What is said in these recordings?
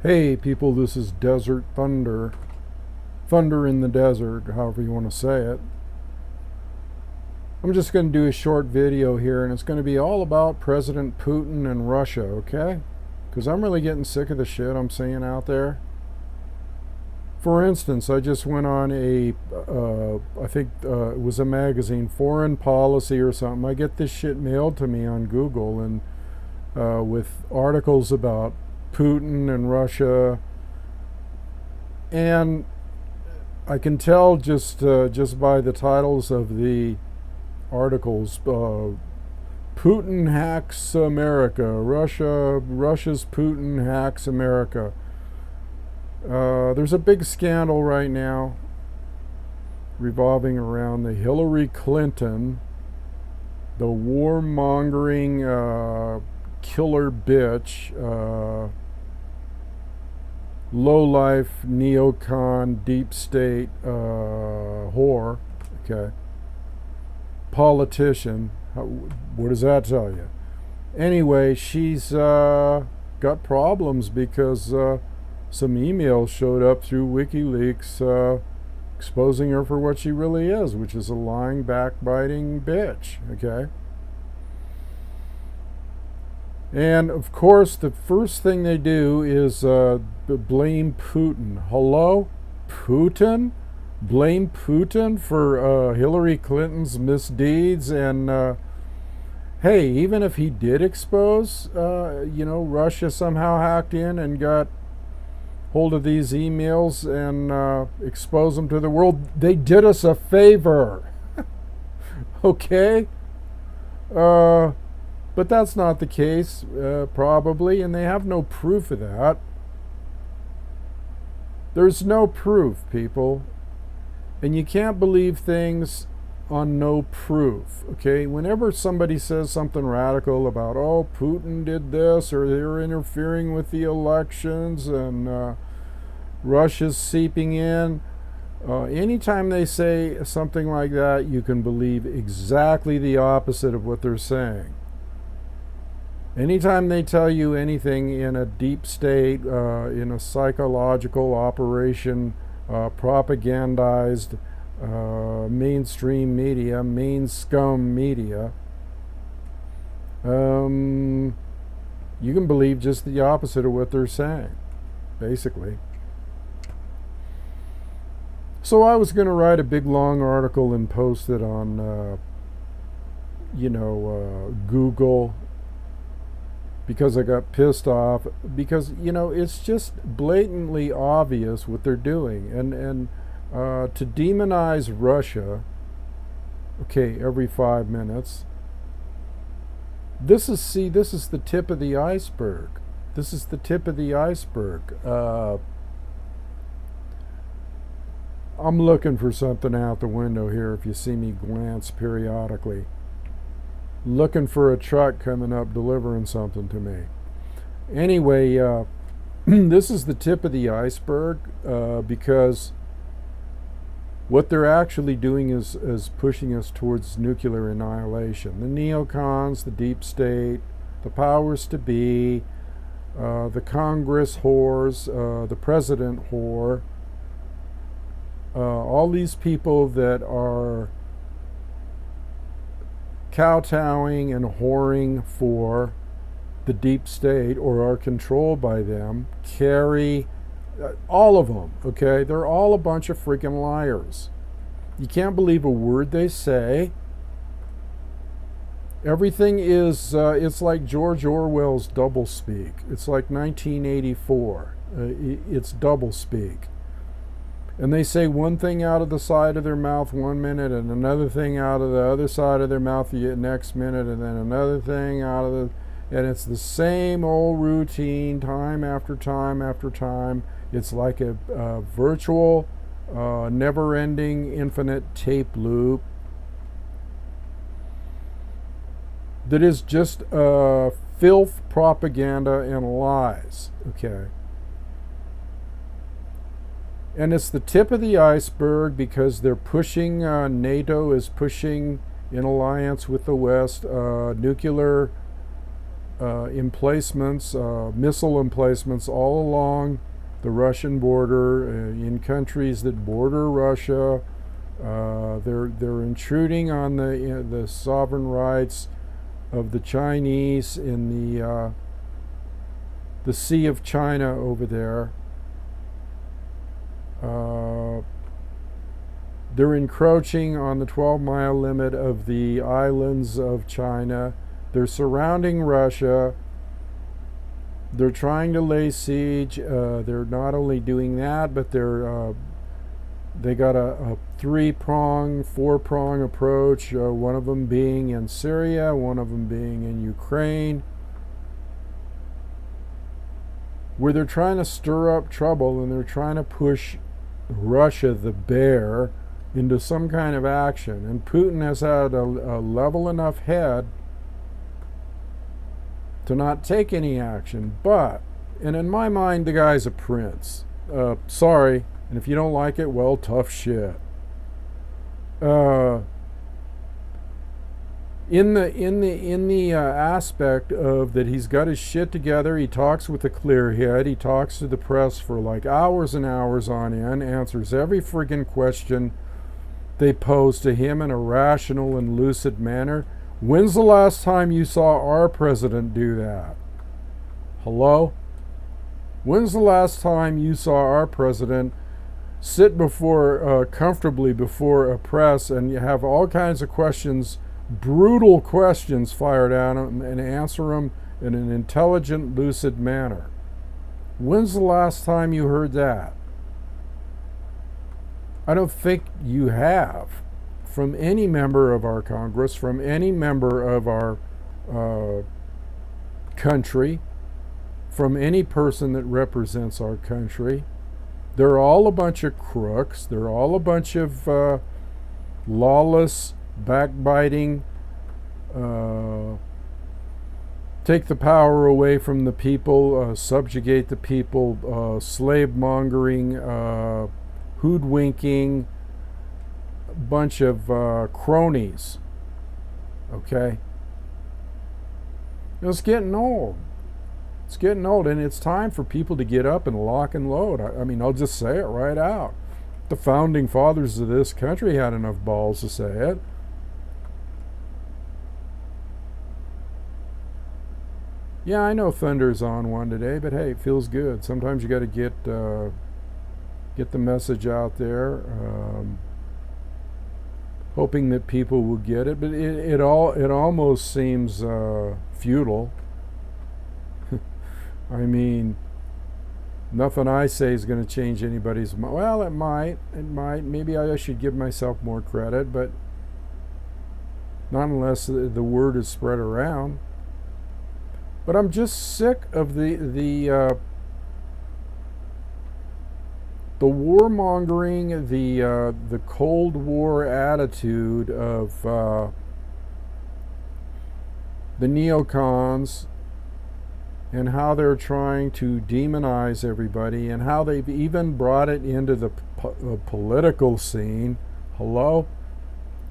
Hey people, this is Desert Thunder. Thunder in the desert, however you want to say it. I'm just going to do a short video here, and it's going to be all about President Putin and Russia, okay? Because I'm really getting sick of the shit I'm seeing out there. For instance, I just went on I think it was a magazine, Foreign Policy or something. I get this shit mailed to me on Google, and with articles about Putin and Russia, and I can tell just by the titles of the articles. Putin hacks America. Russia's Putin hacks America. There's a big scandal right now revolving around the Hillary Clinton, the warmongering killer bitch, low-life neocon deep state whore, okay, politician. What does that tell you? Anyway, she's got problems because some emails showed up through WikiLeaks exposing her for what she really is, which is a lying, backbiting bitch, okay? And of course, the first thing they do is blame Putin. Hello? Putin? Blame Putin for Hillary Clinton's misdeeds? And hey, even if he did expose, Russia somehow hacked in and got hold of these emails and expose them to the world, they did us a favor. Okay? But that's not the case, probably, and they have no proof of that. There's no proof, people. And you can't believe things on no proof, okay? Whenever somebody says something radical about, oh, Putin did this, or they're interfering with the elections, and Russia's seeping in, anytime they say something like that, you can believe exactly the opposite of what they're saying. Anytime they tell you anything in a deep state, in a psychological operation, propagandized mainstream media, main scum media, you can believe just the opposite of what they're saying, basically. So I was going to write a big long article and post it on, Google, because I got pissed off, because it's just blatantly obvious what they're doing, and to demonize Russia, okay, every 5 minutes. This is the tip of the iceberg. This is the tip of the iceberg. I'm looking for something out the window here. If you see me glance periodically. Looking for a truck coming up delivering something to me. Anyway, this is the tip of the iceberg, because what they're actually doing is pushing us towards nuclear annihilation. The neocons, the deep state, the powers to be, the Congress whores, the president whore, all these people that are kowtowing and whoring for the deep state or are controlled by them, carry all of them, okay? They're all a bunch of freaking liars. You can't believe a word they say. Everything is, it's like George Orwell's doublespeak. It's like 1984. It's doublespeak. And they say one thing out of the side of their mouth 1 minute, and another thing out of the other side of their mouth the next minute, and then another thing out of the... And it's the same old routine, time after time after time. It's like a virtual, never-ending, infinite tape loop that is just filth, propaganda, and lies, okay? And it's the tip of the iceberg because they're pushing, NATO is pushing, in alliance with the West, nuclear emplacements, missile emplacements all along the Russian border, in countries that border Russia. They're intruding on the sovereign rights of the Chinese in the Sea of China over there. They're encroaching on the 12-mile limit of the islands of China. They're surrounding Russia. They're trying to lay siege. They're not only doing that, but they got a three-prong, four-prong approach, one of them being in Syria, one of them being in Ukraine, where they're trying to stir up trouble and they're trying to push Russia, the bear, into some kind of action. And Putin has had a level enough head to not take any action. But, and in my mind, the guy's a prince. Sorry, and if you don't like it, well, tough shit. In the aspect of that, he's got his shit together. He talks with a clear head. He talks to the press for like hours and hours on end. Answers every friggin' question they pose to him in a rational and lucid manner. When's the last time you saw our president do that? Hello? When's the last time you saw our president sit comfortably before a press and you have all kinds of questions, brutal questions fired at him, and answer them in an intelligent, lucid manner? When's the last time you heard that? I don't think you have, from any member of our Congress, from any member of our country, from any person that represents our country. They're all a bunch of crooks. They're all a bunch of lawless, backbiting, take the power away from the people, subjugate the people, slave-mongering, hoodwinking, bunch of cronies. Okay? It's getting old. It's getting old, and it's time for people to get up and lock and load. I mean, I'll just say it right out. The founding fathers of this country had enough balls to say it. Yeah, I know Thunder's on one today, but hey, it feels good. Sometimes you got to get the message out there, hoping that people will get it. But it almost seems futile. I mean, nothing I say is going to change anybody's mind. Well, it might. It might. Maybe I should give myself more credit, but not unless the word is spread around. But I'm just sick of the warmongering, the Cold War attitude of the neocons, and how they're trying to demonize everybody, and how they've even brought it into the political scene. Hello?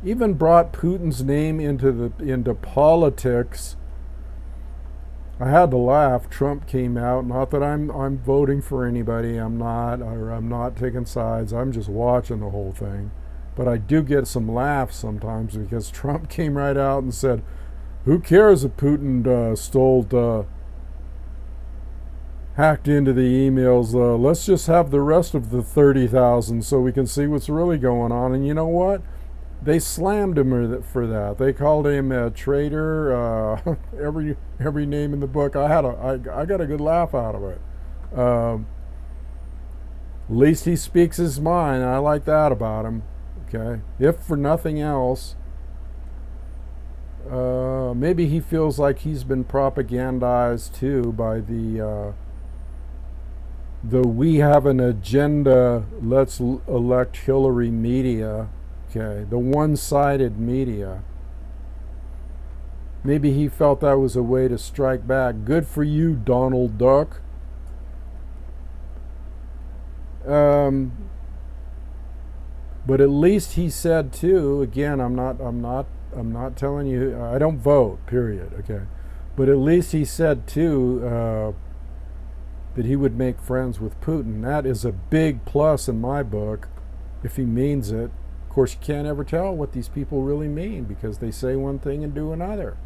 Even brought Putin's name into politics. I had to laugh. Trump came out. Not that I'm voting for anybody. I'm not taking sides. I'm just watching the whole thing. But I do get some laughs sometimes because Trump came right out and said, "Who cares if Putin hacked into the emails? Let's just have the rest of the 30,000 so we can see what's really going on." And you know what? They slammed him for that. They called him a traitor. Every name in the book. I got a good laugh out of it. At least he speaks his mind. I like that about him. Okay, if for nothing else, maybe he feels like he's been propagandized too by the "we have an agenda, let's elect Hillary" media. Okay, the one-sided media. Maybe he felt that was a way to strike back. Good for you, Donald Duck. But at least he said too. Again, I'm not telling you. I don't vote. Period. Okay, But at least he said, too, that he would make friends with Putin. That is a big plus in my book, if he means it. Of course, you can't ever tell what these people really mean because they say one thing and do another.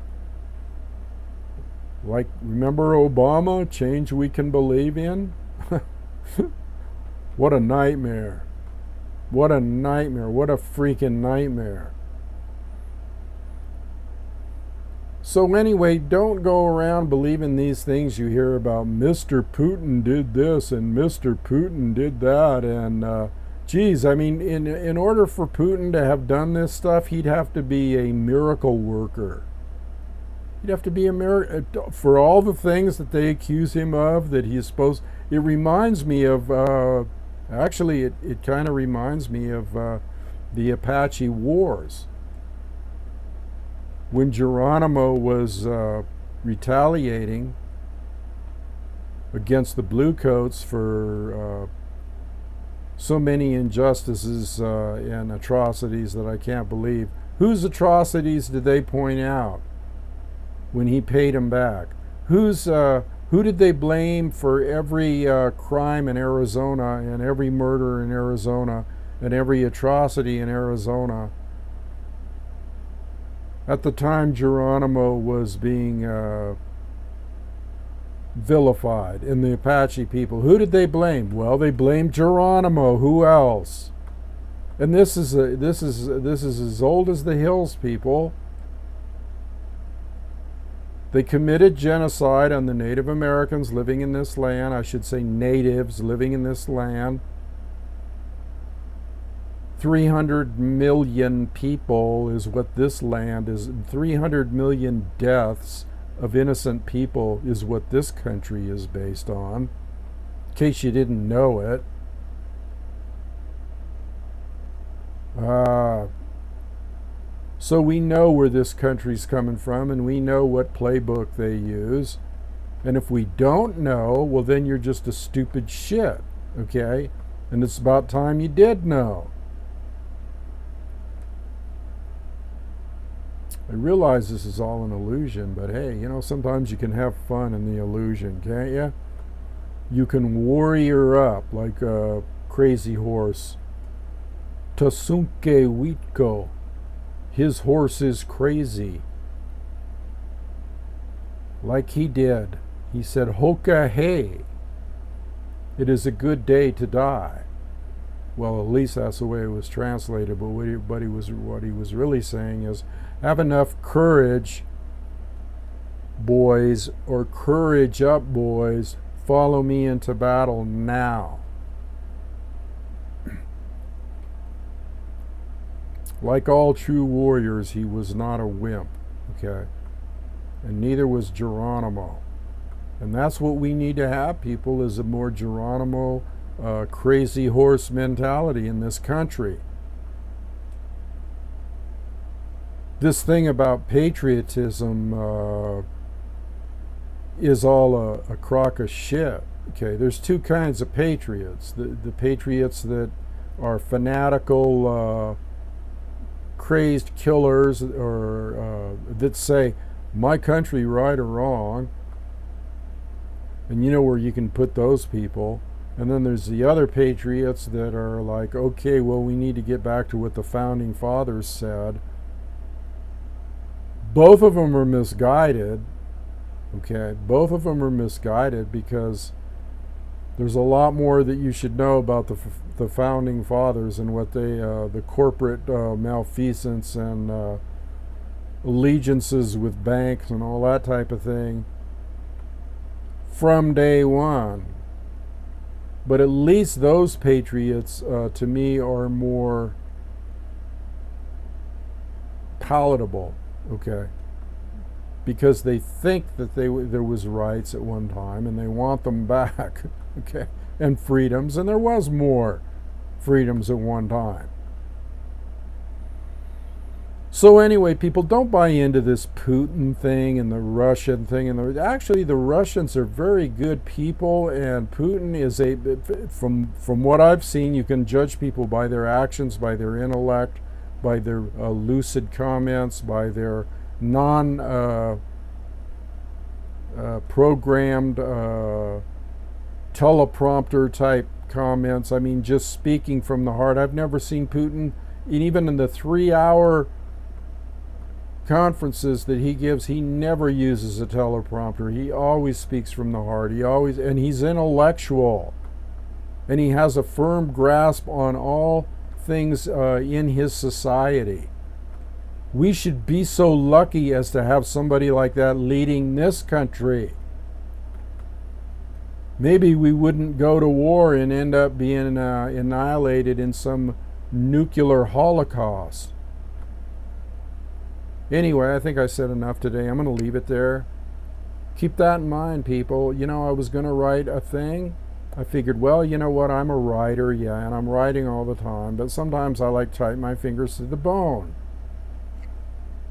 Like, remember Obama, change we can believe in? What a nightmare. What a nightmare. What a freaking nightmare. So anyway, don't go around believing these things you hear about Mr. Putin did this and Mr. Putin did that. And geez, I mean, in order for Putin to have done this stuff, he'd have to be a miracle worker. He'd have to be a miracle for all the things that they accuse him of that he's supposed. It reminds me of, actually, it kind of reminds me of the Apache Wars. When Geronimo was retaliating against the Bluecoats for so many injustices and atrocities that I can't believe. Whose atrocities did they point out when he paid them back? Who did they blame for every crime in Arizona and every murder in Arizona and every atrocity in Arizona? At the time Geronimo was being vilified in the Apache people, who did they blame? Well, they blamed Geronimo. Who else? And this is as old as the hills, people. They committed genocide on the Native Americans living in this land. I should say natives living in this land. 300 million people is what this land is. 300 million deaths of innocent people is what this country is based on, in case you didn't know it. So we know where this country's coming from, and we know what playbook they use. And if we don't know, well, then you're just a stupid shit, okay? And it's about time you did know. I realize this is all an illusion, but hey, you know, sometimes you can have fun in the illusion, can't you? You can warrior up like a crazy horse. Tasunke Witko. His horse is crazy. Like he did. He said, Hoka hey. It is a good day to die. Well, at least that's the way it was translated, but what he was really saying is, have enough courage, boys, or courage up, boys. Follow me into battle now. Like all true warriors, he was not a wimp, okay? And neither was Geronimo. And that's what we need to have, people, is a more Geronimo, crazy horse mentality in this country. This thing about patriotism is all a crock of shit. Okay, there's two kinds of patriots. The patriots that are fanatical, crazed killers, or that say, my country, right or wrong. And you know where you can put those people. And then there's the other patriots that are like, okay, well, we need to get back to what the founding fathers said. Both of them are misguided, okay? Both of them are misguided because there's a lot more that you should know about the founding fathers and what they, the corporate malfeasance and allegiances with banks and all that type of thing from day one. But at least those patriots, to me, are more palatable. Okay, because they think that there was rights at one time and they want them back, okay, and freedoms, and there was more freedoms at one time. So anyway, people, don't buy into this Putin thing and the Russian thing. And actually, the Russians are very good people, and Putin is from what I've seen, you can judge people by their actions, by their intellect, by their lucid comments, by their programmed teleprompter type comments. I mean, just speaking from the heart. I've never seen Putin, and even in the 3-hour conferences that he gives, he never uses a teleprompter. He always speaks from the heart. And he's intellectual, and he has a firm grasp on all things in his society. We should be so lucky as to have somebody like that leading this country. Maybe we wouldn't go to war and end up being annihilated in some nuclear holocaust. Anyway, I think I said enough today. I'm going to leave it there. Keep that in mind, people. You know, I was going to write a thing. I figured, well, you know what? I'm a writer, yeah, and I'm writing all the time. But sometimes I like to type my fingers to the bone.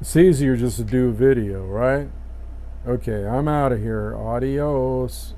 It's easier just to do a video, right? Okay, I'm out of here. Adios.